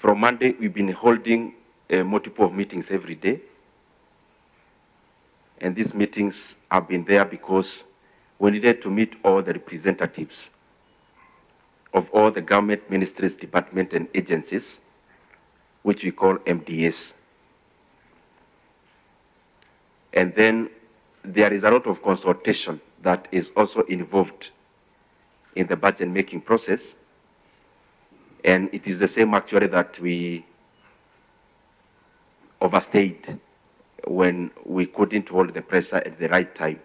From Monday, we've been holding multiple meetings every day. And these meetings have been there because we needed to meet all the representatives of all the government ministries, departments, and agencies, which we call MDAs. And then there is a lot of consultation that is also involved in the budget making process. And it is the same actually that we overstayed when we couldn't hold the pressure at the right time.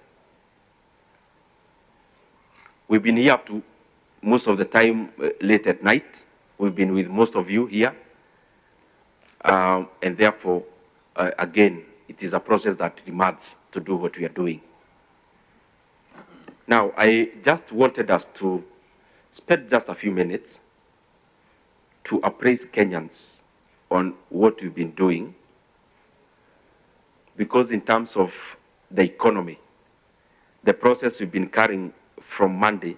We've been here up to most of the time late at night. We've been with most of you here. And therefore, again, it is a process that demands to do what we are doing. Now, I just wanted us to spend just a few minutes to appraise Kenyans on what we've been doing, because in terms of the economy, the process we've been carrying from Monday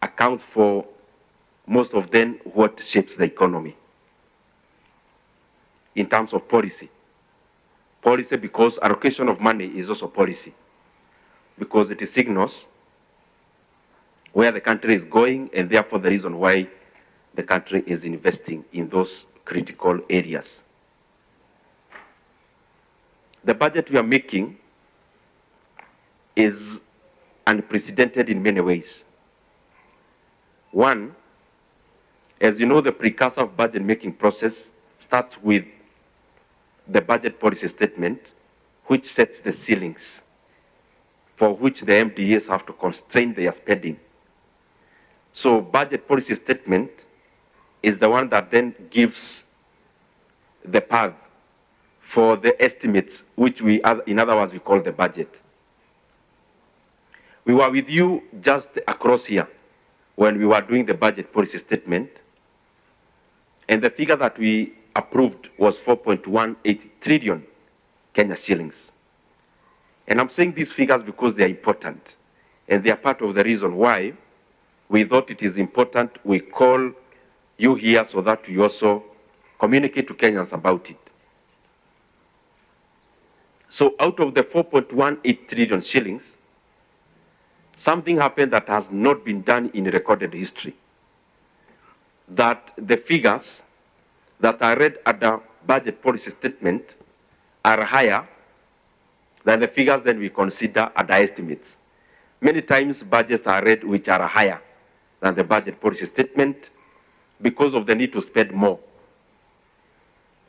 accounts for most of then what shapes the economy. In terms of policy, because allocation of money is also policy, because it signals where the country is going and therefore the reason why the country is investing in those critical areas. The budget we are making is unprecedented in many ways. One, as you know, the precursor of budget making process starts with the budget policy statement, which sets the ceilings for which the MDAs have to constrain their spending. So budget policy statement is the one that then gives the path for the estimates, which we, in other words, we call the budget. We were with you just across here when we were doing the budget policy statement, and the figure that we approved was 4.18 trillion Kenya shillings. And I'm saying these figures because they are important, and they are part of the reason why we thought it is important we call you here so that we also communicate to Kenyans about it. So out of the 4.18 trillion shillings, something happened that has not been done in recorded history. That the figures that are read at the budget policy statement are higher than the figures that we consider at the estimates. Many times budgets are read which are higher than the budget policy statement because of the need to spend more.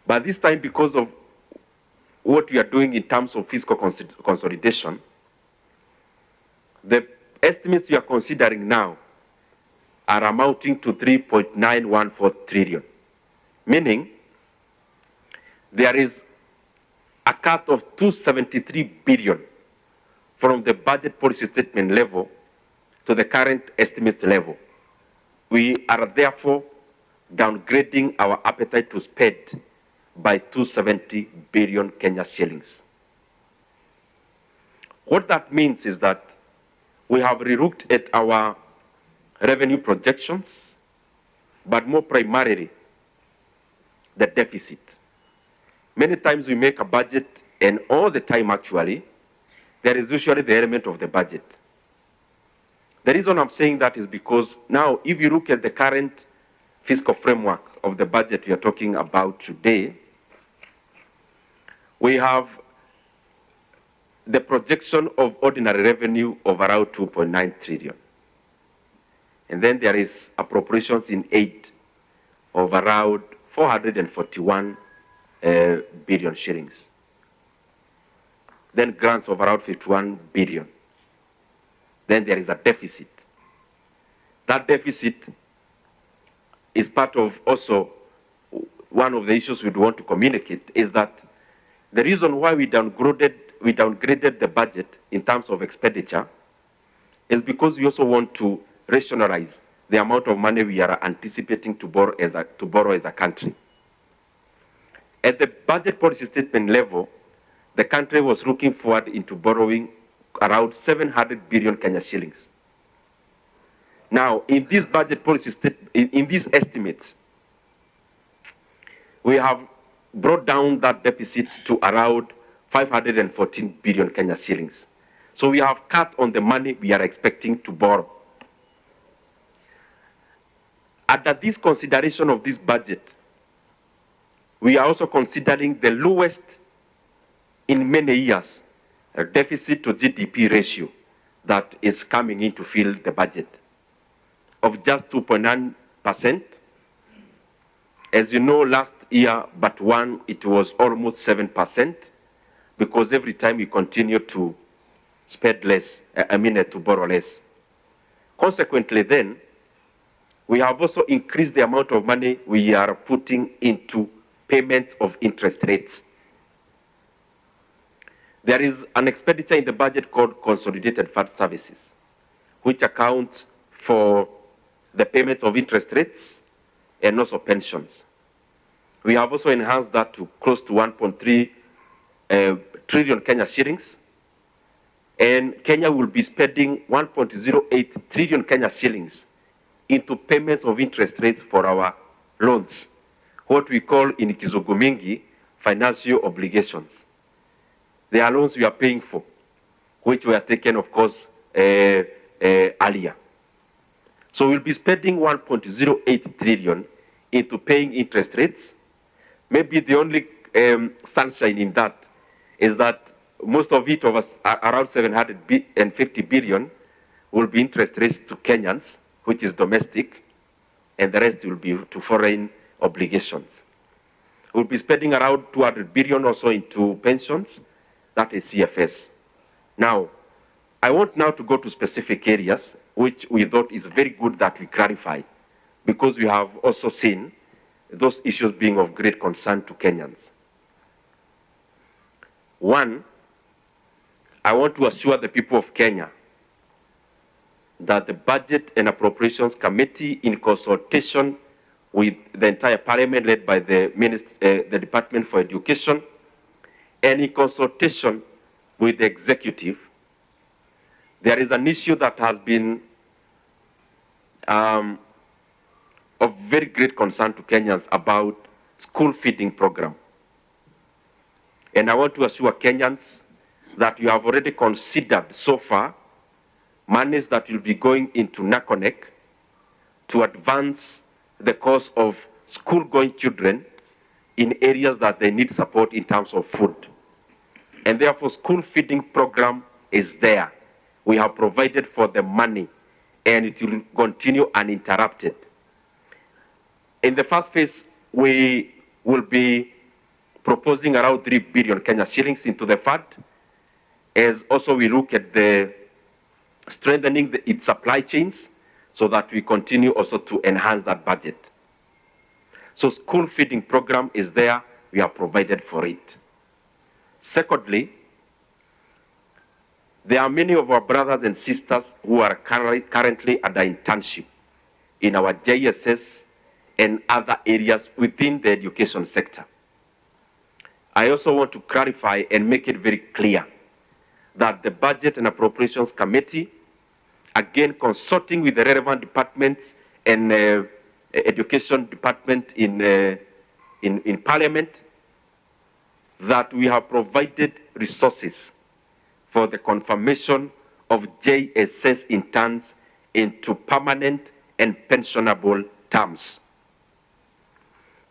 But this time, because of what we are doing in terms of fiscal consolidation, the estimates we are considering now are amounting to 3.914 trillion, meaning there is a cut of 273 billion from the budget policy statement level to the current estimates level. We are therefore downgrading our appetite to spend by 270 billion Kenya shillings. What that means is that we have relooked at our revenue projections, but more primarily, the deficit. Many times we make a budget, and all the time actually, there is usually the element of the budget. The reason I'm saying that is because now, if you look at the current fiscal framework of the budget we are talking about today, we have the projection of ordinary revenue of around 2.9 trillion. And then there is appropriations in aid of around 441 billion shillings. Then grants of around 51 billion. Then there is a deficit. That deficit is part of also one of the issues we'd want to communicate, is that the reason why we downgraded the budget in terms of expenditure is because we also want to rationalize the amount of money we are anticipating to borrow as a country. At the budget policy statement level, the country was looking forward into borrowing around 700 billion Kenya shillings. Now, in this budget policy in these estimates, we have brought down that deficit to around 514 billion Kenya shillings. So we have cut on the money we are expecting to borrow. Under this consideration of this budget, we are also considering the lowest in many years a deficit to GDP ratio that is coming in to fill the budget of just 2.9%. As you know, last year, but one, it was almost 7%, because every time we continue to spend less, to borrow less. Consequently then, we have also increased the amount of money we are putting into payments of interest rates. There is an expenditure in the budget called Consolidated Fund Services, which accounts for the payment of interest rates and also pensions. We have also enhanced that to close to 1.3 trillion Kenya shillings, and Kenya will be spending 1.08 trillion Kenya shillings into payments of interest rates for our loans, what we call in Kizungu mingi financial obligations. They are loans we are paying for, which were taken, of course, earlier. So we'll be spending 1.08 trillion into paying interest rates. Maybe the only sunshine in that is that most of it, of us, around 750 billion, will be interest rates to Kenyans, which is domestic, and the rest will be to foreign obligations. We'll be spending around 200 billion or so into pensions, that is CFS. Now, I want now to go to specific areas which we thought is very good that we clarify, because we have also seen those issues being of great concern to Kenyans. One, I want to assure the people of Kenya that the Budget and Appropriations Committee, in consultation with the entire Parliament led by the Department for Education, and in consultation with the Executive, there is an issue that has been of very great concern to Kenyans about school feeding program. And I want to assure Kenyans that you have already considered so far monies that will be going into NACONEC to advance the cause of school-going children in areas that they need support in terms of food. And therefore, school feeding program is there. We have provided for the money, and it will continue uninterrupted. In the first phase, we will be proposing around 3 billion Kenya shillings into the fund, as also we look at the strengthening its supply chains so that we continue also to enhance that budget. So school feeding program is there, we have provided for it. Secondly, there are many of our brothers and sisters who are currently under internship in our JSS and other areas within the education sector. I also want to clarify and make it very clear that the Budget and Appropriations Committee, again consulting with the relevant departments and education department in Parliament, that we have provided resources for the confirmation of JSS interns into permanent and pensionable terms.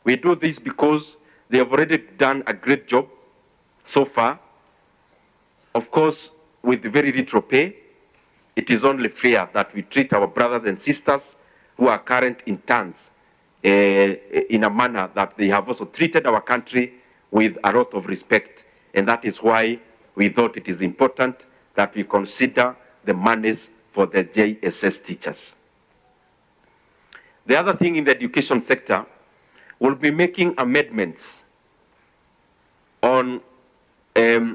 We do this because they have already done a great job so far. Of course, with very little pay, it is only fair that we treat our brothers and sisters who are current interns in a manner that they have also treated our country with a lot of respect. And that is why we thought it is important that we consider the monies for the JSS teachers. The other thing in the education sector, we'll be making amendments on the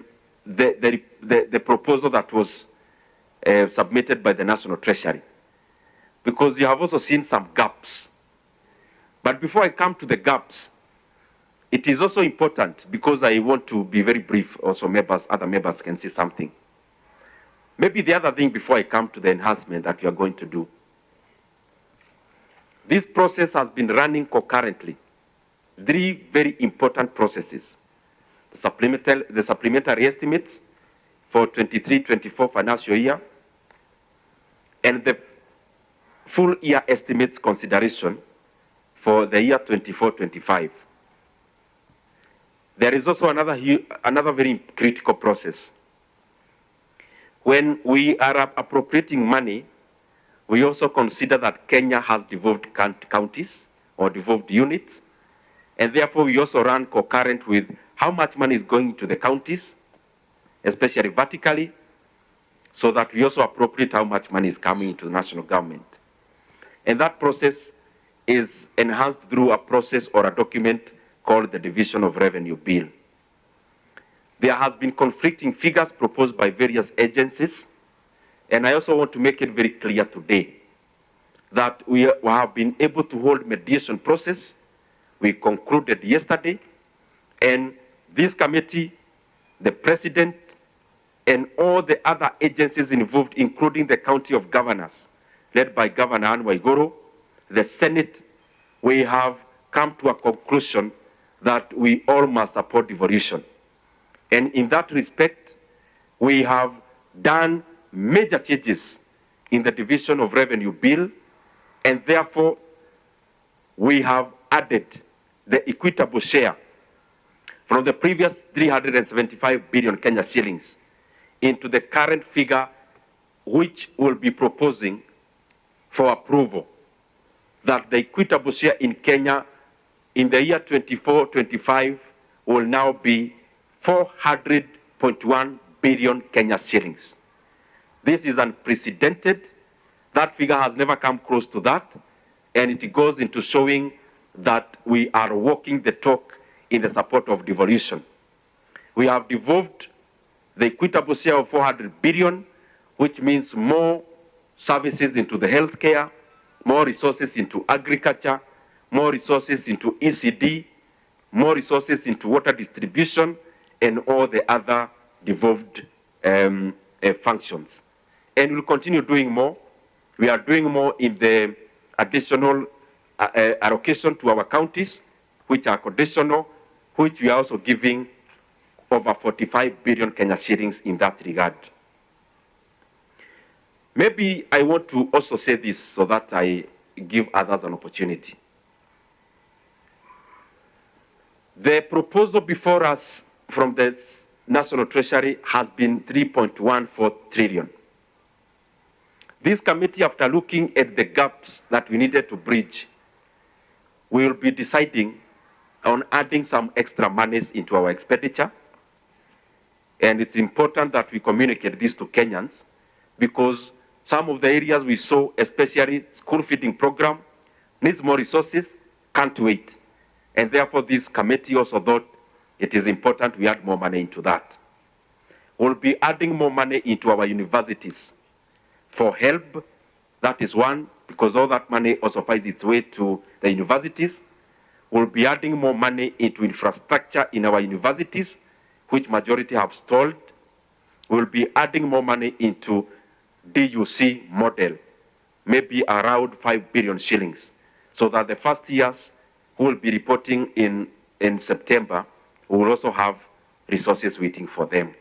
proposal that was submitted by the National Treasury, because you have also seen some gaps. But before I come to the gaps, it is also important, because I want to be very brief, also other members can say something. Maybe the other thing before I come to the enhancement that we are going to do. This process has been running concurrently. three very important processes: the supplementary estimates for 23-24 financial year, and the full year estimates consideration for the year 24-25. There is also another very critical process. When we are appropriating money, we also consider that Kenya has devolved counties or devolved units, and therefore we also run concurrent with how much money is going to the counties, especially vertically, so that we also appropriate how much money is coming into the national government. And that process is enhanced through a process or a document called the Division of Revenue Bill. There has been conflicting figures proposed by various agencies, and I also want to make it very clear today that we have been able to hold mediation process. We concluded yesterday, and this committee, the president, and all the other agencies involved, including the County of Governors, led by Governor Anne Waiguru, the Senate, we have come to a conclusion that we all must support devolution. And in that respect, we have done major changes in the Division of Revenue Bill, and therefore we have added the equitable share from the previous 375 billion Kenya shillings into the current figure, which will be proposing for approval, that the equitable share in Kenya in the year 24-25 will now be 400.1 billion Kenya shillings. This is unprecedented. That figure has never come close to that, and it goes into showing that we are walking the talk in the support of devolution. We have devolved the equitable share of 400 billion, which means more services into the healthcare, more resources into agriculture, more resources into ECD, more resources into water distribution, and all the other devolved functions. And we'll continue doing more. We are doing more in the additional allocation to our counties, which are conditional, which we are also giving over 45 billion Kenya shillings in that regard. Maybe I want to also say this so that I give others an opportunity. The proposal before us from the National Treasury has been 3.14 trillion. This committee, after looking at the gaps that we needed to bridge, will be deciding on adding some extra monies into our expenditure. And it's important that we communicate this to Kenyans, because some of the areas we saw, especially school feeding program, needs more resources, can't wait. And therefore this committee also thought it is important we add more money into that. We'll be adding more money into our universities for help. That is one, because all that money also finds its way to the universities. We'll be adding more money into infrastructure in our universities, which majority have stalled. We'll be adding more money into DUC model, maybe around 5 billion shillings, so that the first years who will be reporting in September will also have resources waiting for them.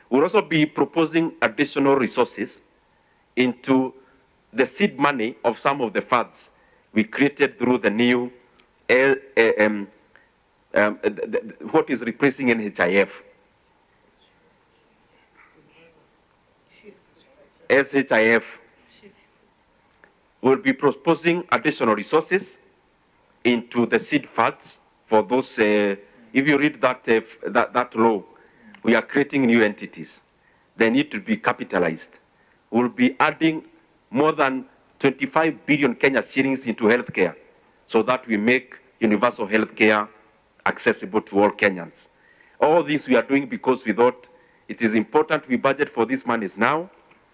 We'll also be proposing additional resources into the seed money of some of the funds we created through the new what is replacing NHIF. SHIF. Will be proposing additional resources into the seed funds for those. If you read that law, we are creating new entities. They need to be capitalized. We'll be adding more than 25 billion Kenya shillings into healthcare, so that we make universal healthcare accessible to all Kenyans. All this we are doing because we thought it is important we budget for these monies now,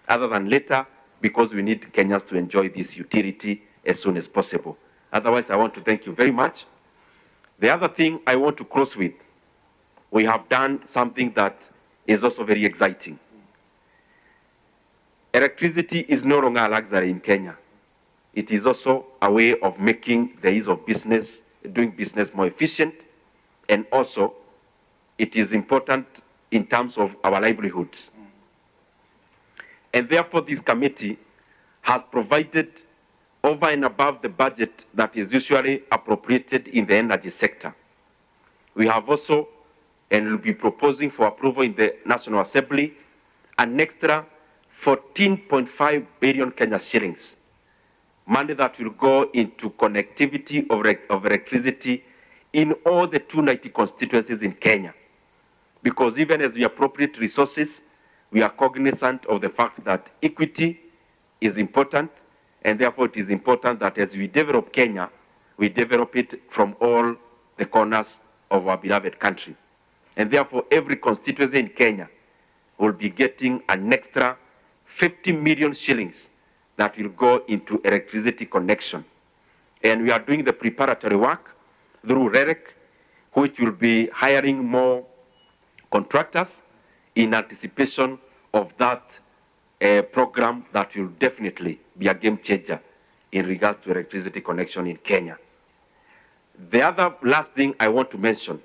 other than later, because we need Kenyans to enjoy this utility as soon as possible. Otherwise, I want to thank you very much. The other thing I want to close with, we have done something that is also very exciting. Electricity is no longer a luxury in Kenya. It is also a way of making the ease of business doing business more efficient, and also it is important in terms of our livelihoods. And therefore, this committee has provided over and above the budget that is usually appropriated in the energy sector. We have also, and will be proposing for approval in the National Assembly, an extra 14.5 billion Kenya shillings, money that will go into connectivity of electricity in all the 290 constituencies in Kenya. Because even as we appropriate resources, we are cognizant of the fact that equity is important, and therefore it is important that as we develop Kenya, we develop it from all the corners of our beloved country. And therefore every constituency in Kenya will be getting an extra 50 million shillings that will go into electricity connection. And we are doing the preparatory work through REREC, which will be hiring more contractors in anticipation of that program that will definitely be a game changer in regards to electricity connection in Kenya. The other last thing I want to mention,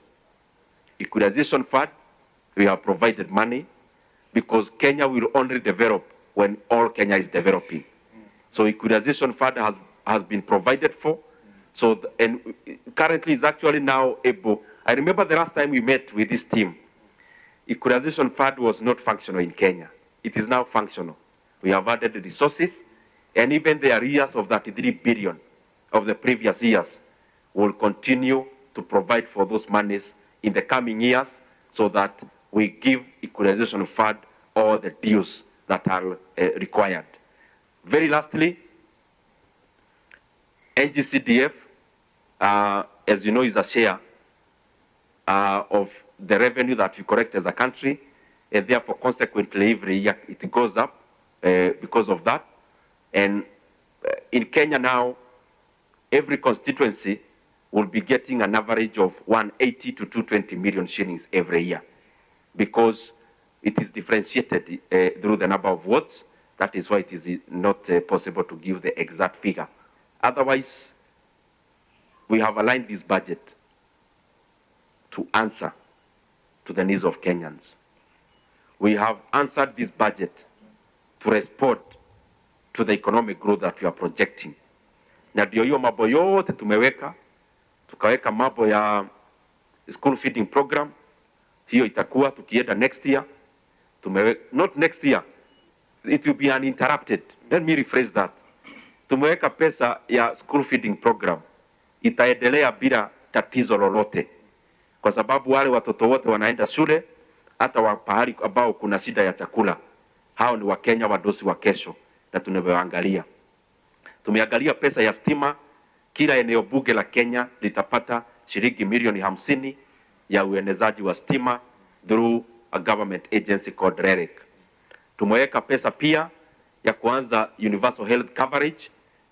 equalization fund, we have provided money because Kenya will only develop when all Kenya is developing. So equalization fund has been provided for. So and currently is actually now able. I remember the last time we met with this team, equalization fund was not functional in Kenya. It is now functional. We have added the resources, and even the arrears of that 3 billion of the previous years will continue to provide for those monies in the coming years so that we give equalization fund all the dues that are required. Very lastly, NGCDF, as you know, is a share of the revenue that we collect as a country, and therefore consequently every year it goes up because of that. And in Kenya now, every constituency will be getting an average of 180 to 220 million shillings every year because it is differentiated through the number of votes. That is why it is not possible to give the exact figure. Otherwise, we have aligned this budget to answer to the needs of Kenyans. We have answered this budget to respond to the economic growth that we are projecting. Na ndio hiyo mambo yote tumeweka, tukaweka mambo ya school feeding program, hiyo itakuwa tukienda next year, not next year, it will be uninterrupted. Let me rephrase that. Tumeweka pesa ya school feeding program, itaendelea bila tatizo lolote, kwa sababu wale watoto wote wanaenda shule, hata wa pahali ambao kuna shida ya chakula, hao ni Wakenya wadosi wa kesho, na tunavyoangalia. Tumeangalia pesa ya stima, kila eneo bunge la Kenya litapata shilingi milioni 50 ya uenezaji wa stima through a government agency called REREC. Tumeweka pesa pia ya kuanza universal health coverage.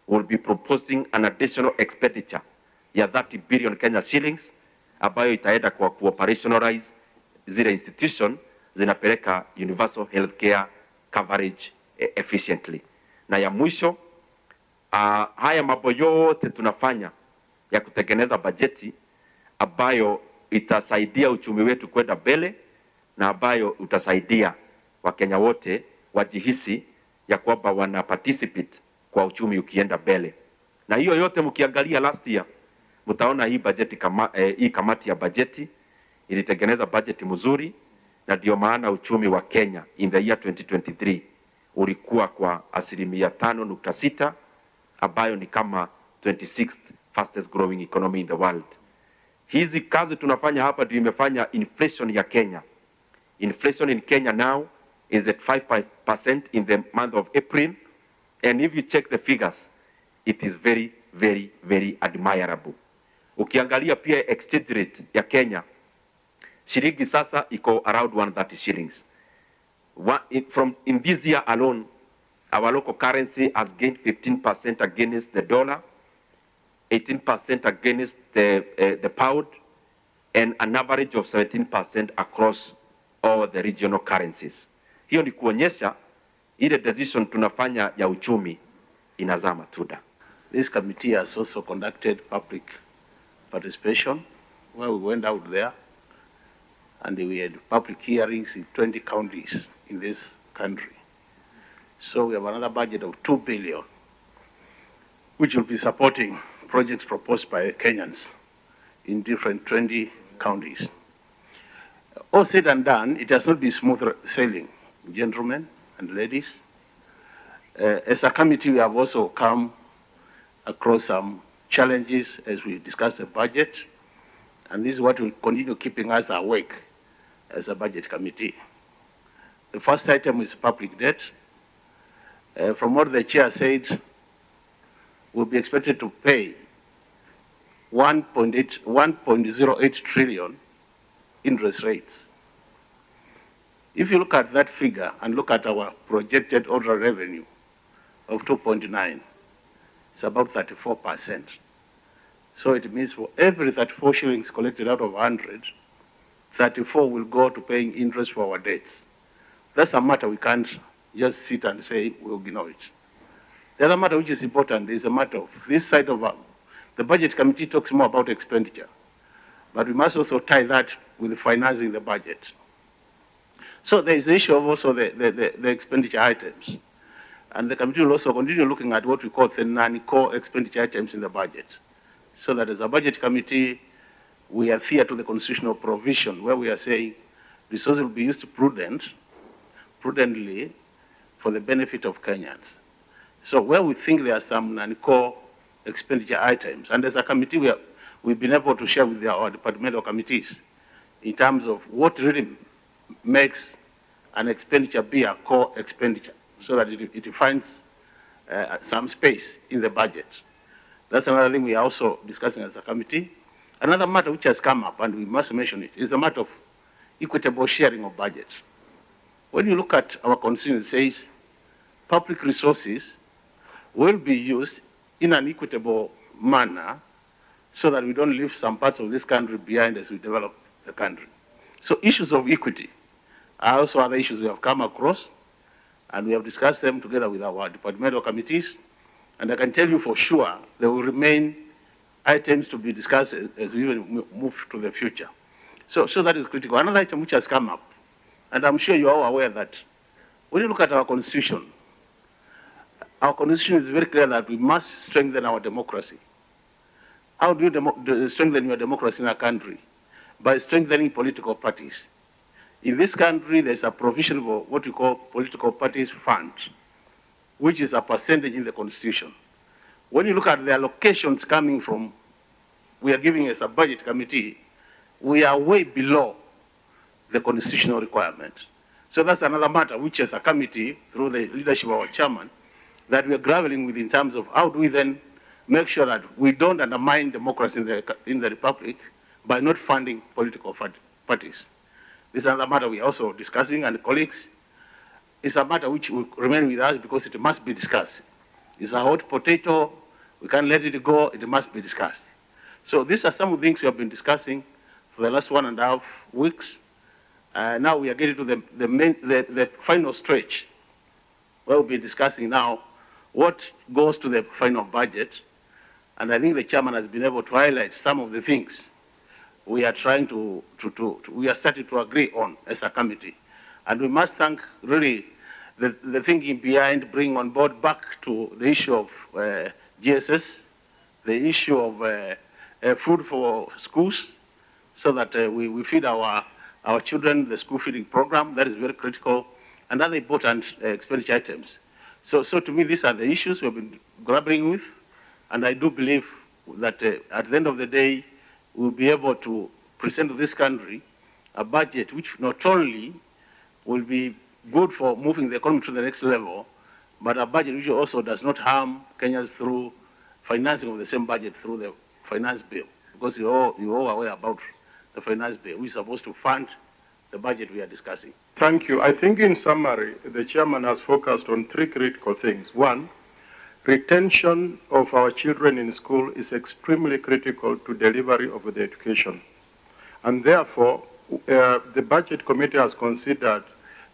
We'll be proposing an additional expenditure ya 30 billion Kenya shillings ambayo itaenda kwa operationalize zile institution zinapeleka universal healthcare coverage efficiently. Na ya mwisho, haya mambo yote tunafanya ya kutengeneza bajeti ambayo itasaidia uchumi wetu kwenda mbele na ambayo utasaidia Wakenya wote wajihisi ya kwamba wana participate kwa uchumi ukienda mbele. Na hiyo yote mkiangalia last year, mtaona hii bajeti hii kamati ya bajeti ilitengeneza bajeti mzuri, na ndio maana uchumi wa Kenya in the year 2023 ulikuwa kwa 5.6%, ambayo ni kama 26th fastest growing economy in the world. Hizi kazi tunafanya hapa ndio imefanya inflation ya Kenya. Inflation in Kenya now is at 5% in the month of April, and if you check the figures, it is very, very, very admirable. Ukiangalia pia exchange rate ya Kenya, shilingi sasa iko around 130 shillings. In this year alone, our local currency has gained 15% against the dollar, 18% against the pound, and an average of 17% across all the regional currencies. Hiyo ni kuonyesha ile decision tunafanya ya uchumi inazaa matunda. This committee has also conducted public participation, where we went out there and we had public hearings in 20 counties in this country. So we have another budget of 2 billion, which will be supporting projects proposed by Kenyans in different 20 counties. All said and done, it has not been smooth sailing, gentlemen and ladies. As a committee, we have also come across some challenges as we discuss the budget, and this is what will continue keeping us awake as a budget committee. The first item is public debt. From what the chair said, we'll be expected to pay 1.08 trillion interest rates. If you look at that figure and look at our projected order revenue of 2.9, it's about 34%. So it means for every 34 shillings collected out of 100, 34 will go to paying interest for our debts. That's a matter we can't just sit and say we'll ignore it. The other matter which is important is a matter of this side of the budget committee talks more about expenditure, but we must also tie that with financing the budget. So there is the issue of also the expenditure items. And the committee will also continue looking at what we call the non-core expenditure items in the budget. So that as a budget committee, we adhere to the constitutional provision where we are saying resources will be used prudently for the benefit of Kenyans. So where we think there are some non-core expenditure items, and as a committee we've been able to share with our departmental committees in terms of what really makes an expenditure be a core expenditure, so that it finds some space in the budget. That's another thing we are also discussing as a committee. Another matter which has come up, and we must mention it, is a matter of equitable sharing of budget. When you look at our constitution, it says public resources will be used in an equitable manner so that we don't leave some parts of this country behind as we develop the country. So issues of equity are also other issues we have come across, and we have discussed them together with our departmental committees. And I can tell you for sure there will remain items to be discussed as we move to the future. So that is critical. Another item which has come up, and I'm sure you are all aware that when you look at our constitution is very clear that we must strengthen our democracy. How do you strengthen your democracy in a country? By strengthening political parties. In this country, there's a provision for what we call political parties fund, which is a percentage in the constitution. When you look at the allocations coming from, we are giving as a budget committee, we are way below the constitutional requirement. So that's another matter which as a committee, through the leadership of our chairman, that we are grappling with in terms of how do we then make sure that we don't undermine democracy in the republic by not funding political parties. This is another matter we are also discussing, and colleagues, it's a matter which will remain with us because it must be discussed. It's a hot potato, we can't let it go, it must be discussed. So these are some of the things we have been discussing for the last 1.5 weeks. Now we are getting to the final stretch, where we'll be discussing now what goes to the final budget. And I think the chairman has been able to highlight some of the things we are trying we are starting to agree on as a committee. And we must thank really the thinking behind bringing on board back to the issue of GSS, the issue of food for schools, so that we feed our children, the school feeding program. That is very critical, and other important expenditure items. So to me, these are the issues we've been grappling with, and I do believe that at the end of the day, we'll be able to present to this country a budget which not only will be good for moving the economy to the next level, but a budget which also does not harm Kenyans through financing of the same budget through the finance bill. Because you're all aware about the finance bill, which is supposed to fund the budget we are discussing. Thank you. I think in summary, the chairman has focused on 3 critical things. One, retention of our children in school is extremely critical to delivery of the education. And therefore, the budget committee has considered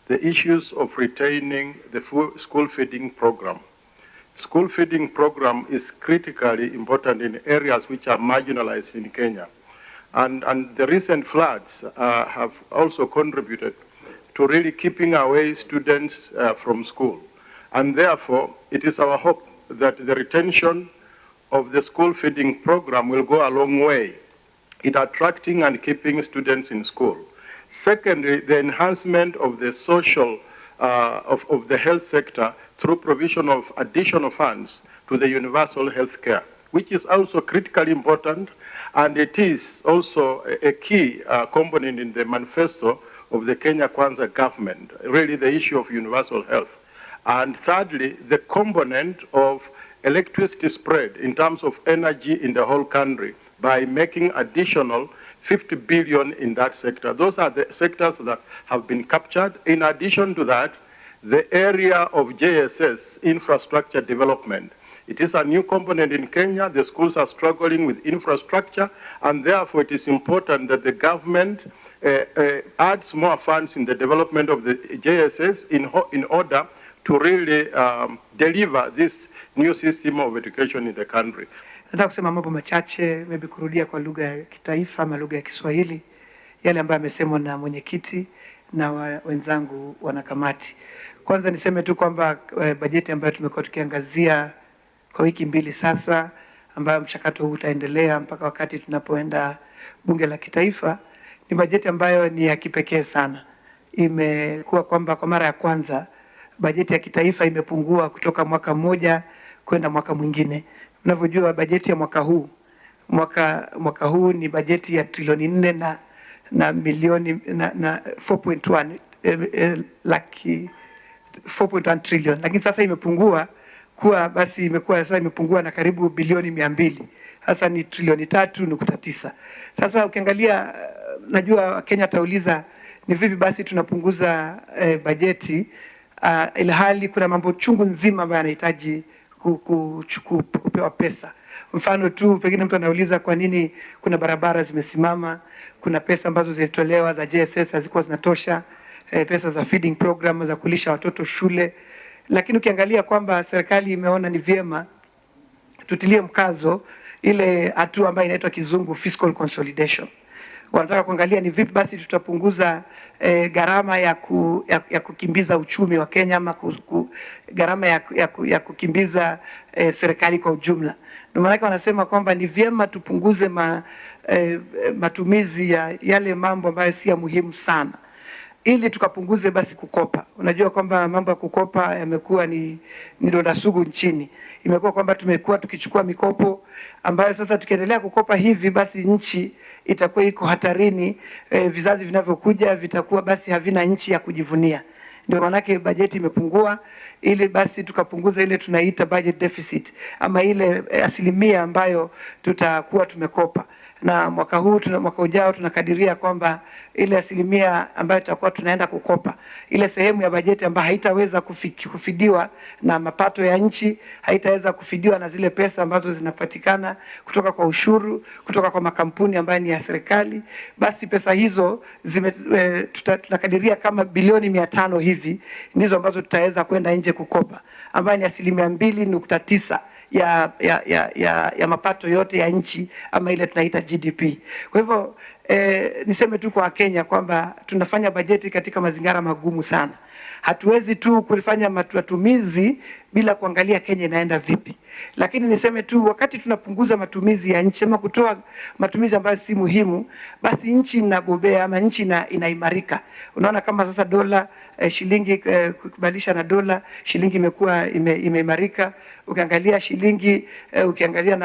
the issues of retaining the school feeding program. school feeding program is critically important in areas which are marginalized in Kenya. And the recent floods have also contributed to really keeping away students from school. And therefore, it is our hope that the retention of the school feeding program will go a long way in attracting and keeping students in school. Secondly, the enhancement of the social, of the health sector through provision of additional funds to the universal health care, which is also critically important, and it is also a key component in the manifesto of the Kenya Kwanza government, really the issue of universal health. And thirdly, the component of electricity spread in terms of energy in the whole country by making additional 50 billion in that sector. Those are the sectors that have been captured. In addition to that, the area of JSS, infrastructure development. It is a new component in Kenya. The schools are struggling with infrastructure, and therefore it is important that the government adds more funds in the development of the JSS in order to really deliver this new system of education in the country. Nataka kusema mambo machache, maybe kurudia kwa lugha ya kitaifa ama lugha ya Kiswahili yale ambayo amesemwa na mwenyekiti na wenzangu wanakamati. Kwanza niseme tu kwamba bajeti ambayo tumekuwa tukiangazia kwa wiki mbili sasa, ambayo mchakato huu utaendelea mpaka wakati tunapoenda bunge la kitaifa, ni bajeti ambayo ni ya kipekee sana. Imekuwa kwamba kwa mara ya kwanza bajeti ya kitaifa imepungua kutoka mwaka mmoja kwenda mwaka mwingine. Unavyojua bajeti ya mwaka huu ni bajeti ya trilioni 4 na milioni na 4.1 trillion, lakini sasa imepungua kuwa basi imekuwa sasa imepungua na karibu bilioni 200. Sasa ni trilioni 3.9. Sasa ukiangalia, najua Kenya tauliza ni vipi basi tunapunguza bajeti ilhali kuna mambo chungu nzima ambayo yanahitaji kupewa pesa. Mfano tu pengine mtu anauliza kwa nini kuna barabara zimesimama, kuna pesa ambazo zilitolewa za JSS hazikuwa zinatosha, pesa za feeding program za kulisha watoto shule. Lakini ukiangalia kwamba serikali imeona ni vyema tutilie mkazo ile hatua ambayo inaitwa kizungu fiscal consolidation. Wanataka kuangalia ni vipi basi tutapunguza gharama ya kukimbiza uchumi wa Kenya, ama gharama ya kukimbiza serikali kwa ujumla. Ndio maana wanasema kwamba ni vyema tupunguze matumizi ya yale mambo ambayo si ya muhimu sana, ili tukapunguze basi kukopa. Unajua kwamba mambo ya kukopa yamekuwa ni donda sugu nchini. Imekuwa kwamba tumekuwa tukichukua mikopo ambayo sasa tukiendelea kukopa hivi basi nchi itakuwa iko hatarini, vizazi vinavyokuja vitakuwa basi havina nchi ya kujivunia. Ndio maana bajeti imepungua, ili basi tukapunguza ile tunaita budget deficit, ama ile asilimia ambayo tutakuwa tumekopa. Na mwaka ujao tunakadiria kwamba ile asilimia ambayo tutakuwa tunaenda kukopa, ile sehemu ya bajeti ambayo haitaweza kufidiwa na mapato ya nchi, haitaweza kufidiwa na zile pesa ambazo zinapatikana kutoka kwa ushuru, kutoka kwa makampuni ambayo ni ya serikali, basi pesa hizo tunakadiria kama bilioni 500 hivi ndizo ambazo tutaweza kwenda nje kukopa, ambayo ni 2.9% ya mapato yote ya nchi, ama ile tunaita GDP. Kwa hivyo niseme tu kwa Kenya kwamba tunafanya bajeti katika mazingira magumu sana. Hatuwezi tu kufanya matumizi bila kuangalia Kenya inaenda vipi. Lakini niseme tu wakati tunapunguza matumizi ya nchi ama kutoa matumizi ambayo si muhimu, basi nchi inabobea ama nchi inaimarika. Unaona kama sasa dola shilingi kubadilisha na dola, shilingi imekuwa imeimarika. Ukiangalia shilingi ukiangalia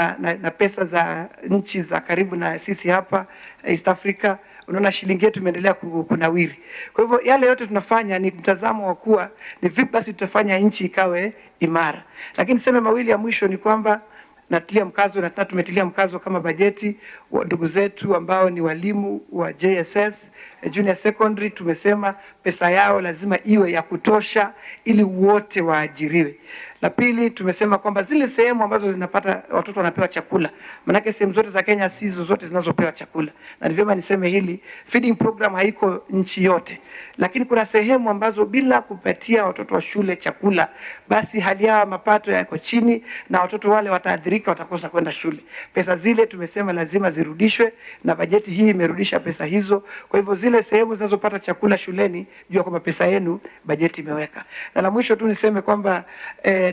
na pesa za nchi za karibu na sisi hapa East Africa, unaona shilingi yetu imeendelea kunawiri. Kwa hivyo yale yote tunafanya ni mtazamo wa kuwa ni vipi basi tutafanya nchi ikawe imara. Lakini sema mawili ya mwisho ni kwamba natilia mkazo na tumetilia mkazo kama bajeti ndugu zetu ambao ni walimu wa JSS Junior Secondary, tumesema pesa yao lazima iwe ya kutosha ili wote waajiriwe. La pili, tumesema kwamba zile sehemu ambazo zinapata watoto wanapewa chakula, manake sehemu zote za Kenya si zote zinazopewa chakula, na ni vyema niseme hili, feeding program haiko nchi yote, lakini kuna sehemu ambazo bila kupatia watoto wa shule chakula, basi hali yao mapato yako chini na watoto wale wataathirika, watakosa kwenda shule. Pesa zile tumesema lazima zirudishwe, na bajeti hii imerudisha pesa hizo. Kwa hivyo zile sehemu zinazopata chakula shuleni, jua kwamba pesa yenu bajeti imeweka. Na la mwisho tu niseme kwamba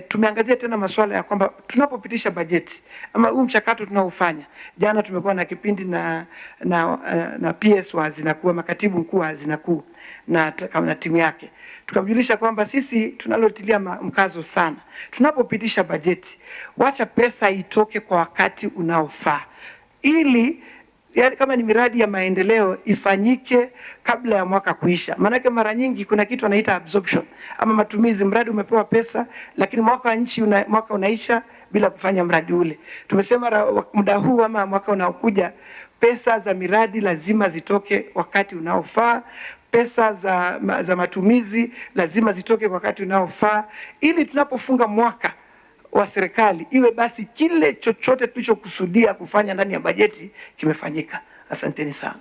tumeangazia tena masuala ya kwamba tunapopitisha bajeti ama huu mchakato tunaofanya, jana tumekuwa na kipindi na PS wa hazina kuu, makatibu mkuu wa hazina kuu na timu yake, tukamjulisha kwamba sisi tunalotilia mkazo sana tunapopitisha bajeti, wacha pesa itoke kwa wakati unaofaa, ili yani kama ni miradi ya maendeleo ifanyike kabla ya mwaka kuisha. Maanake mara nyingi kuna kitu anaita absorption ama matumizi, mradi umepewa pesa lakini mwaka unaisha bila kufanya mradi ule. Tumesema muda huu ama mwaka unaokuja, pesa za miradi lazima zitoke wakati unaofaa, pesa za matumizi lazima zitoke kwa wakati unaofaa, ili tunapofunga mwaka wa serikali iwe basi kile chochote tulichokusudia kufanya ndani ya bajeti kimefanyika. Asanteni sana.